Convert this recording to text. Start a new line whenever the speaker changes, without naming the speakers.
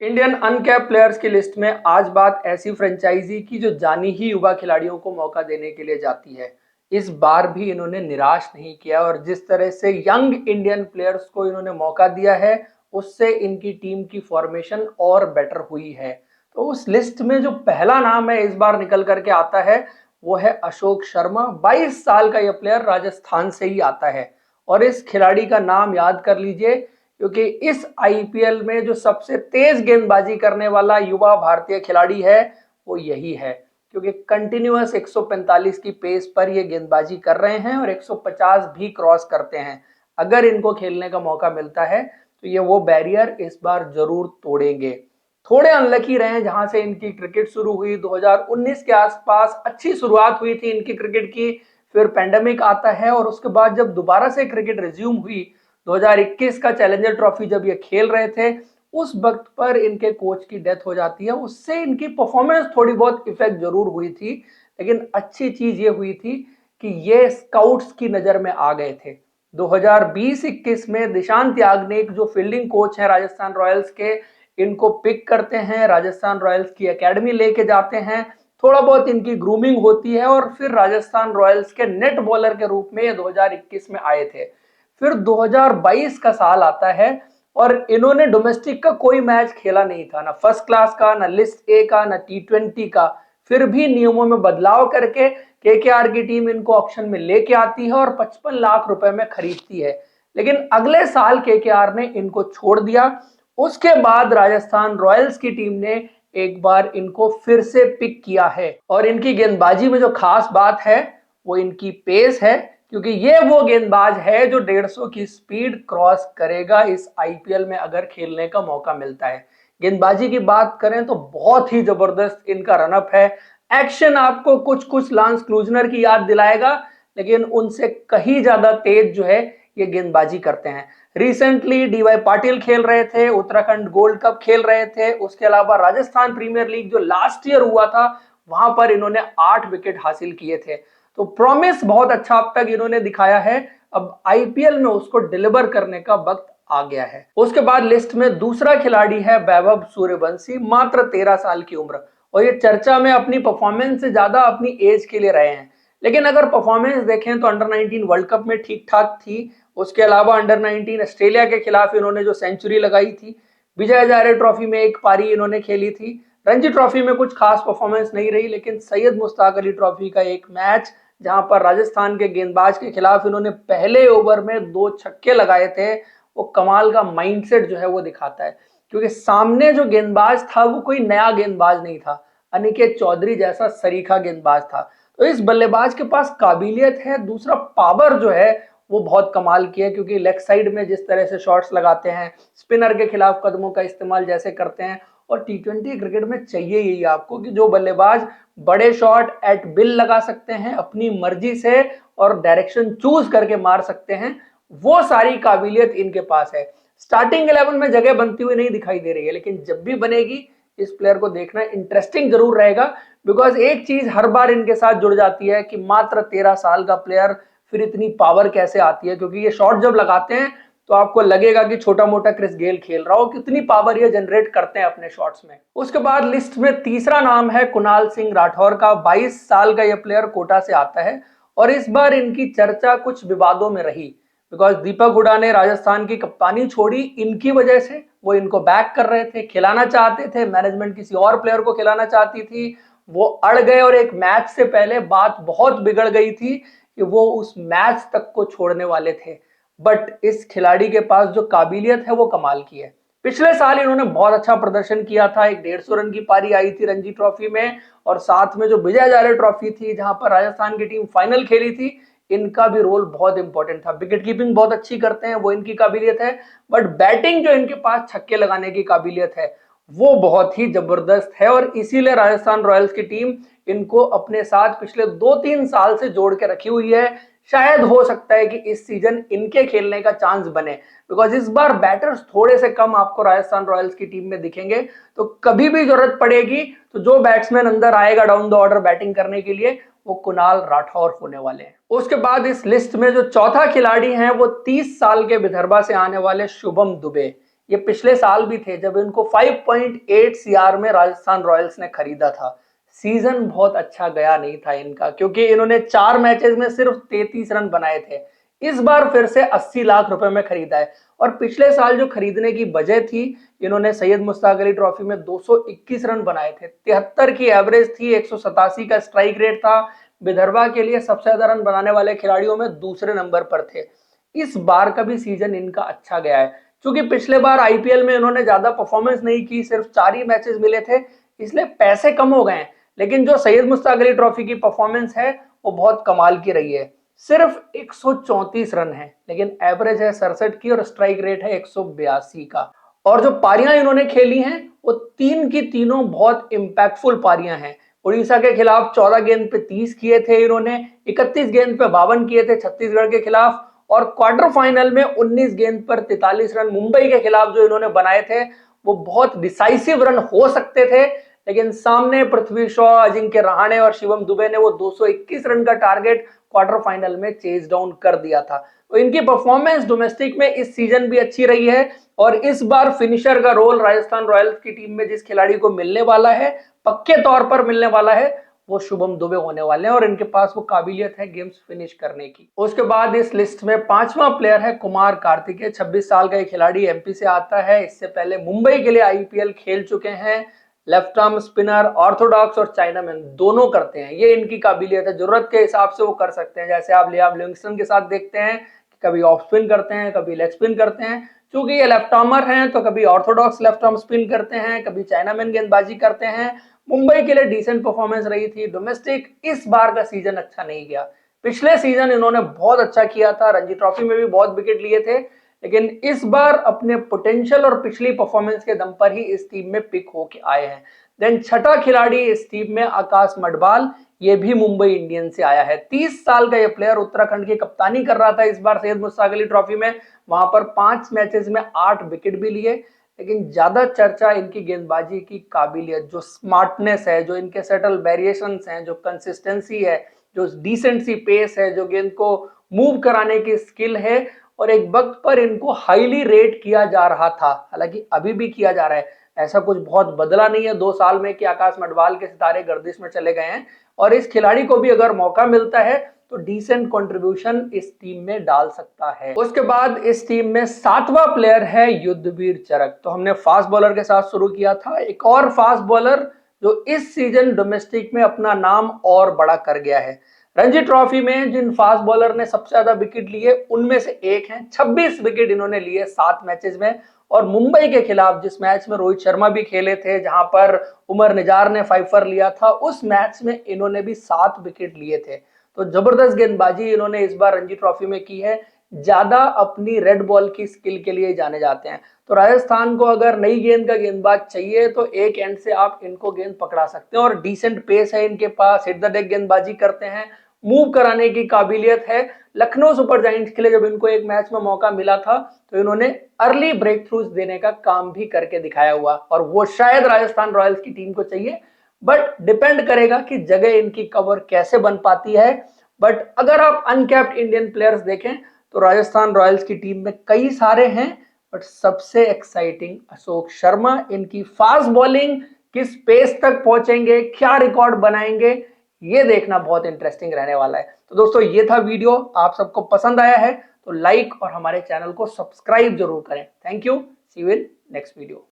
Indian uncapped players की list में आज बात ऐसी फ्रेंचाइजी की जो जानी ही युवा खिलाड़ियों को मौका देने के लिए जाती है। इस बार भी इन्होंने निराश नहीं किया और जिस तरह से यंग इंडियन प्लेयर्स को इन्होंने मौका दिया है, उससे इनकी टीम की फॉर्मेशन और बेटर हुई है। तो उस लिस्ट में जो पहला नाम है इस बार निकल करके आता है, वो है अशोक शर्मा। 22 साल का यह प्लेयर राजस्थान से ही आता है और इस खिलाड़ी का नाम याद कर लीजिए, क्योंकि इस आईपीएल में जो सबसे तेज गेंदबाजी करने वाला युवा भारतीय खिलाड़ी है वो यही है। क्योंकि कंटिन्यूअस 145 की पेस पर ये गेंदबाजी कर रहे हैं और 150 भी क्रॉस करते हैं। अगर इनको खेलने का मौका मिलता है तो ये वो बैरियर इस बार जरूर तोड़ेंगे। थोड़े अनलकी रहे जहां से इनकी क्रिकेट शुरू हुई 2019 के आसपास अच्छी शुरुआत हुई थी इनकी क्रिकेट की। फिर पेंडेमिक आता है और उसके बाद जब दोबारा से क्रिकेट रिज्यूम हुई 2021 का चैलेंजर ट्रॉफी जब ये खेल रहे थे, उस वक्त पर इनके कोच की डेथ हो जाती है। उससे इनकी परफॉर्मेंस थोड़ी बहुत इफेक्ट जरूर हुई थी, लेकिन अच्छी चीज ये हुई थी कि ये स्काउट्स की नजर में आ गए थे। 2020-21 में दिशांत याग्निक जो फील्डिंग कोच है राजस्थान रॉयल्स के, इनको पिक करते हैं, राजस्थान रॉयल्स की एकेडमी लेके जाते हैं, थोड़ा बहुत इनकी ग्रूमिंग होती है और फिर राजस्थान रॉयल्स के नेट बॉलर के रूप में 2021 में आए थे। फिर 2022 का साल आता है और इन्होंने डोमेस्टिक का कोई मैच खेला नहीं था, ना फर्स्ट क्लास का, ना लिस्ट ए का, ना टी20 का। फिर भी नियमों में बदलाव करके केकेआर की टीम इनको ऑक्शन में लेके आती है और 55 लाख रुपए में खरीदती है। लेकिन अगले साल केकेआर ने इनको छोड़ दिया। उसके बाद राजस्थान रॉयल्स की टीम ने एक बार इनको फिर से पिक किया है और इनकी गेंदबाजी में जो खास बात है वो इनकी पेस है, क्योंकि ये वो गेंदबाज है जो 150 की स्पीड क्रॉस करेगा इस आईपीएल में अगर खेलने का मौका मिलता है। गेंदबाजी की बात करें तो बहुत ही जबरदस्त इनका रनअप है। एक्शन आपको कुछ कुछ लांस क्लूजनर की याद दिलाएगा, लेकिन उनसे कहीं ज्यादा तेज जो है ये गेंदबाजी करते हैं। रिसेंटली डीवाई पाटिल खेल रहे थे, उत्तराखंड गोल्ड कप खेल रहे थे, उसके अलावा राजस्थान प्रीमियर लीग जो लास्ट ईयर हुआ था वहां पर इन्होंने 8 विकेट हासिल किए थे। तो प्रॉमिस बहुत अच्छा अब तक इन्होंने दिखाया है। अब आईपीएल में उसको डिलीवर करने का वक्त आ गया है। उसके बाद लिस्ट में दूसरा खिलाड़ी है वैभव सूर्यवंशी, मात्र 13 साल की उम्र, और ये चर्चा में अपनी परफॉर्मेंस से ज्यादा अपनी एज के लिए रहे हैं। लेकिन अगर परफॉर्मेंस देखें तो अंडर 19 वर्ल्ड कप में ठीक ठाक थी। उसके अलावा अंडर 19 ऑस्ट्रेलिया के खिलाफ इन्होंने जो सेंचुरी लगाई थी, विजय हजारे ट्रॉफी में एक पारी इन्होंने खेली थी, रणजी ट्रॉफी में कुछ खास परफॉर्मेंस नहीं रही, लेकिन सैयद मुश्ताक अली ट्रॉफी का एक मैच जहां पर राजस्थान के गेंदबाज के खिलाफ इन्होंने पहले ओवर में 2 छक्के लगाए थे, वो कमाल का माइंडसेट जो है वो दिखाता है। क्योंकि सामने जो गेंदबाज था वो कोई नया गेंदबाज नहीं था, अनिकेत चौधरी जैसा सरीखा गेंदबाज था। तो इस बल्लेबाज के पास काबिलियत है, दूसरा पावर जो है वो बहुत कमाल की है, क्योंकि लेग साइड में जिस तरह से शॉट्स लगाते हैं, स्पिनर के खिलाफ कदमों का इस्तेमाल जैसे करते हैं। और टी20 क्रिकेट में चाहिए यही आपको कि जो बल्लेबाज बड़े शॉट एट बिल लगा सकते हैं अपनी मर्जी से और डायरेक्शन चूज करके मार सकते हैं, वो सारी काबिलियत इनके पास है। स्टार्टिंग 11 में जगह बनती हुई नहीं दिखाई दे रही है, लेकिन जब भी बनेगी इस प्लेयर को देखना इंटरेस्टिंग जरूर रहेगा। बिकॉज एक चीज हर बार इनके साथ जुड़ जाती है कि मात्र 13 साल का प्लेयर, फिर इतनी पावर कैसे आती है, क्योंकि ये शॉट जब लगाते हैं तो आपको लगेगा कि छोटा मोटा क्रिस गेल खेल रहा हो, कितनी पावर ये जनरेट करते हैं अपने शॉट्स में। उसके बाद लिस्ट में तीसरा नाम है कुणाल सिंह राठौर का। 22 साल का यह प्लेयर कोटा से आता है और इस बार इनकी चर्चा कुछ विवादों में रही, बिकॉज दीपक हुडा ने राजस्थान की कप्तानी छोड़ी इनकी वजह से। वो इनको बैक कर रहे थे, खिलाना चाहते थे, मैनेजमेंट किसी और प्लेयर को खिलाना चाहती थी, वो अड़ गए और एक मैच से पहले बात बहुत बिगड़ गई थी कि वो उस मैच तक को छोड़ने वाले थे। बट इस खिलाड़ी के पास जो काबिलियत है वो कमाल की है। पिछले साल इन्होंने बहुत अच्छा प्रदर्शन किया था, एक 150 रन की पारी आई थी रणजी ट्रॉफी में, और साथ में जो विजय हजारे ट्रॉफी थी जहां पर राजस्थान की टीम फाइनल खेली थी, इनका भी रोल बहुत इंपॉर्टेंट था। विकेट कीपिंग बहुत अच्छी करते हैं, वो इनकी काबिलियत है। बट बैटिंग जो इनके पास छक्के लगाने की काबिलियत है वो बहुत ही जबरदस्त है, और इसीलिए राजस्थान रॉयल्स की टीम इनको अपने साथ पिछले 2-3 साल से जोड़ के रखी हुई है। शायद हो सकता है कि इस सीजन इनके खेलने का चांस बने, बिकॉज इस बार बैटर्स थोड़े से कम आपको राजस्थान रॉयल्स की टीम में दिखेंगे। तो कभी भी जरूरत पड़ेगी तो जो बैट्समैन अंदर आएगा डाउन द ऑर्डर बैटिंग करने के लिए, वो कुणाल राठौर होने वाले हैं। उसके बाद इस लिस्ट में जो चौथा खिलाड़ी है वो 30 साल के विदर्भा से आने वाले शुभम दुबे। ये पिछले साल भी थे जब इनको 5.8 सीआर में राजस्थान रॉयल्स ने खरीदा था। सीजन बहुत अच्छा गया नहीं था इनका, क्योंकि इन्होंने 4 मैचेस में सिर्फ 33 रन बनाए थे। इस बार फिर से 80 लाख रुपए में खरीदा है, और पिछले साल जो खरीदने की वजह थी, इन्होंने सैयद मुश्ताक अली ट्रॉफी में 221 रन बनाए थे, 73 की एवरेज थी, 187 का स्ट्राइक रेट था। विदर्भा के लिए सबसे ज्यादा रन बनाने वाले खिलाड़ियों में दूसरे नंबर पर थे। इस बार का भी सीजन इनका अच्छा गया है, क्योंकि पिछले बार आईपीएल में इन्होंने ज्यादा परफॉर्मेंस नहीं की, सिर्फ 4 ही मैचेस मिले थे, इसलिए पैसे कम हो गए। लेकिन जो सैयद मुश्ताक अली ट्रॉफी की परफॉर्मेंस है वो बहुत कमाल की रही है। सिर्फ 134 रन है, लेकिन एवरेज है 67 की और स्ट्राइक रेट है 182 का। और जो पारियां इन्होंने खेली हैं वो 3 की तीनों बहुत इंपैक्टफुल पारियां हैं। उड़ीसा के खिलाफ 14 गेंद पे 30 किए थे इन्होंने, 31 गेंद पे 52 किए थे छत्तीसगढ़ के खिलाफ, और क्वार्टर फाइनल में 19 गेंद पर 43 रन मुंबई के खिलाफ जो इन्होंने बनाए थे वो बहुत डिसाइसिव रन हो सकते थे। लेकिन सामने पृथ्वी शॉ, अजिंक्य रहाणे और शिवम दुबे ने वो 221 रन का टारगेट क्वार्टर फाइनल में चेज डाउन कर दिया था। तो इनकी परफॉर्मेंस डोमेस्टिक में इस सीजन भी अच्छी रही है, और इस बार फिनिशर का रोल राजस्थान रॉयल्स की टीम में जिस खिलाड़ी को मिलने वाला है, पक्के तौर पर मिलने वाला है, वो शुभम दुबे होने वाले हैं, और इनके पास वो काबिलियत है गेम्स फिनिश करने की। उसके बाद इस लिस्ट में 5वां प्लेयर है कुमार कार्तिकेय। 26 साल का ये खिलाड़ी एमपी से आता है, इससे पहले मुंबई के लिए आईपीएल खेल चुके हैं। लेफ्ट आर्म स्पिनर, ऑर्थोडॉक्स और चाइनामैन दोनों करते हैं, ये इनकी काबिलियत है, जरूरत के हिसाब से वो कर सकते हैं। जैसे आप लियाम लिविंगस्टन के साथ देखते हैं कि कभी ऑफ स्पिन करते हैं, कभी लेग स्पिन करते हैं। क्योंकि ये लेफ्ट आर्मर हैं तो कभी ऑर्थोडॉक्स लेफ्ट आर्म स्पिन करते हैं, कभी चाइनामैन गेंदबाजी करते हैं। मुंबई के लिए डिसेंट परफॉर्मेंस रही थी। डोमेस्टिक इस बार का सीजन अच्छा नहीं गया। पिछले सीजन इन्होंने बहुत अच्छा किया था, रणजी ट्रॉफी में भी बहुत विकेट लिए थे, लेकिन इस बार अपने पोटेंशियल और पिछली परफॉर्मेंस के दम पर ही इस टीम में पिक होके आए हैं। देन छठा खिलाड़ी इस टीम में आकाश मडबाल, ये भी मुंबई इंडियंस से आया है। 30 साल का ये प्लेयर उत्तराखंड की कप्तानी कर रहा था इस बार सैयद मुश्ताक अली ट्रॉफी में। वहां पर 5 मैचेस में 8 विकेट भी लिए। लेकिन ज्यादा चर्चा इनकी गेंदबाजी की काबिलियत, जो स्मार्टनेस है, जो इनके सेटल वेरिएशंस हैं, जो कंसिस्टेंसी है, जो डिसेंट सी पेस है, जो गेंद को मूव कराने की स्किल है, और एक वक्त पर इनको हाईली रेट किया जा रहा था, हालांकि अभी भी किया जा रहा है। ऐसा कुछ बहुत बदला नहीं है 2 साल में कि आकाश मडवाल के सितारे गर्दिश में चले गए हैं, और इस खिलाड़ी को भी अगर मौका मिलता है तो डिसेंट कंट्रीब्यूशन इस टीम में डाल सकता है। उसके बाद इस टीम में 7वां प्लेयर है युद्धवीर चरक। तो हमने फास्ट बॉलर के साथ शुरू किया था, एक और फास्ट बॉलर जो इस सीजन डोमेस्टिक में अपना नाम और बड़ा कर गया है। रणजी ट्रॉफी में जिन फास्ट बॉलर ने सबसे ज्यादा विकेट लिए उनमें से एक हैं। 26 विकेट इन्होंने लिए 7 मैचेस में, और मुंबई के खिलाफ जिस मैच में रोहित शर्मा भी खेले थे, जहां पर उमर निजार ने 5 लिया था, उस मैच में इन्होंने भी 7 विकेट लिए थे। तो जबरदस्त गेंदबाजी इन्होंने इस बार रणजी ट्रॉफी में की है। ज्यादा अपनी रेड बॉल की स्किल के लिए जाने जाते हैं। तो राजस्थान को अगर नई गेंद का गेंदबाज चाहिए तो एक एंड से आप इनको गेंद पकड़ा सकते हैं, और डिसेंट पेस है इनके पास, हिट द डेक गेंदबाजी करते हैं, मूव कराने की काबिलियत है। लखनऊ सुपर जायंट्स के लिए जब इनको एक मैच में मौका मिला था तो इन्होंने अर्ली ब्रेक थ्रूज देने का काम भी करके दिखाया हुआ, और वो शायद राजस्थान रॉयल्स की टीम को चाहिए। बट डिपेंड करेगा कि जगह इनकी कवर कैसे बन पाती है। बट अगर आप अनकैप्ड इंडियन प्लेयर्स देखें तो राजस्थान रॉयल्स की टीम में कई सारे हैं, बट सबसे एक्साइटिंग अशोक शर्मा। इनकी फास्ट बॉलिंग किस पेस तक पहुंचेंगे, क्या रिकॉर्ड बनाएंगे, ये देखना बहुत इंटरेस्टिंग रहने वाला है। तो दोस्तों ये था वीडियो, आप सबको पसंद आया है तो लाइक और हमारे चैनल को सब्सक्राइब जरूर करें। Thank you, see you in next video.